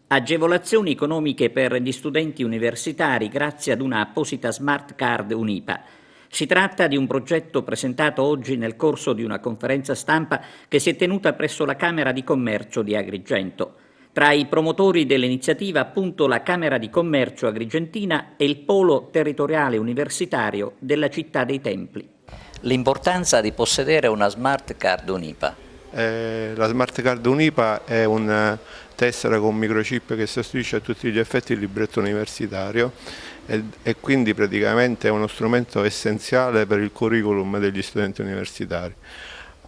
Agevolazioni economiche per gli studenti universitari grazie ad una apposita smart card Unipa. Si tratta di un progetto presentato oggi nel corso di una conferenza stampa che si è tenuta presso la Camera di Commercio di Agrigento. Tra i promotori dell'iniziativa appunto la Camera di Commercio agrigentina e il Polo territoriale universitario della Città dei Templi. L'importanza di possedere una smart card Unipa. La smart card Unipa è un tessera con microchip che sostituisce a tutti gli effetti il libretto universitario e quindi praticamente è uno strumento essenziale per il curriculum degli studenti universitari.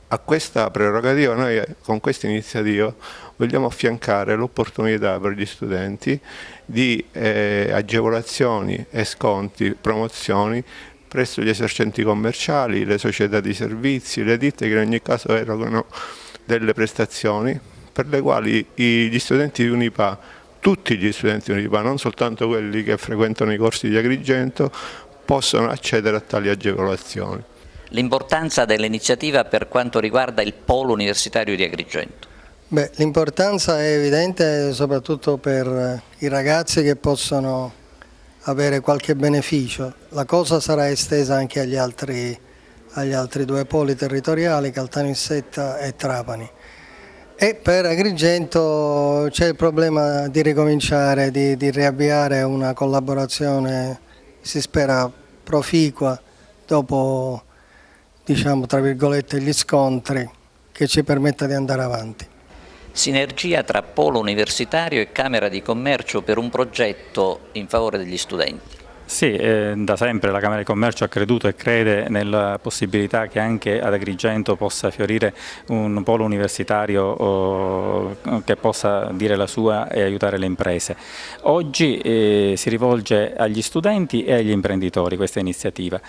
A questa prerogativa noi con questa iniziativa vogliamo affiancare l'opportunità per gli studenti di agevolazioni e sconti, promozioni presso gli esercenti commerciali, le società di servizi, le ditte che in ogni caso erogano delle prestazioni per le quali gli studenti di Unipa, tutti gli studenti di Unipa, non soltanto quelli che frequentano i corsi di Agrigento, possono accedere a tali agevolazioni. L'importanza dell'iniziativa per quanto riguarda il Polo Universitario di Agrigento. L'importanza è evidente soprattutto per i ragazzi che possono avere qualche beneficio. La cosa sarà estesa anche agli altri due poli territoriali, Caltanissetta e Trapani. E per Agrigento c'è il problema di ricominciare, di riavviare una collaborazione, si spera proficua, dopo, diciamo, tra virgolette, gli scontri, che ci permetta di andare avanti. Sinergia tra Polo Universitario e Camera di Commercio per un progetto in favore degli studenti. Sì, da sempre la Camera di Commercio ha creduto e crede nella possibilità che anche ad Agrigento possa fiorire un polo universitario che possa dire la sua e aiutare le imprese. Oggi si rivolge agli studenti e agli imprenditori questa iniziativa.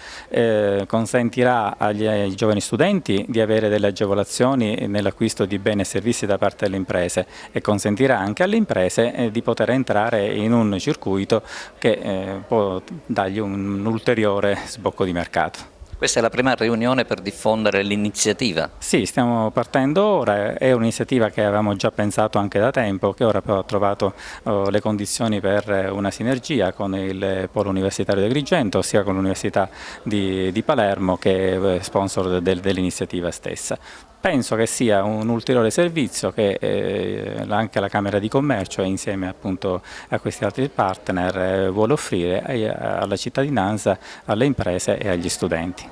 Consentirà ai giovani studenti di avere delle agevolazioni nell'acquisto di beni e servizi da parte delle imprese e consentirà anche alle imprese di poter entrare in un circuito che può dargli un ulteriore sbocco di mercato. Questa è la prima riunione per diffondere l'iniziativa? Sì, stiamo partendo ora, è un'iniziativa che avevamo già pensato anche da tempo, che ora però ha trovato le condizioni per una sinergia con il Polo Universitario di Agrigento, sia con l'Università di Palermo che è sponsor dell'iniziativa stessa. Penso che sia un ulteriore servizio che anche la Camera di Commercio insieme appunto a questi altri partner vuole offrire alla cittadinanza, alle imprese e agli studenti.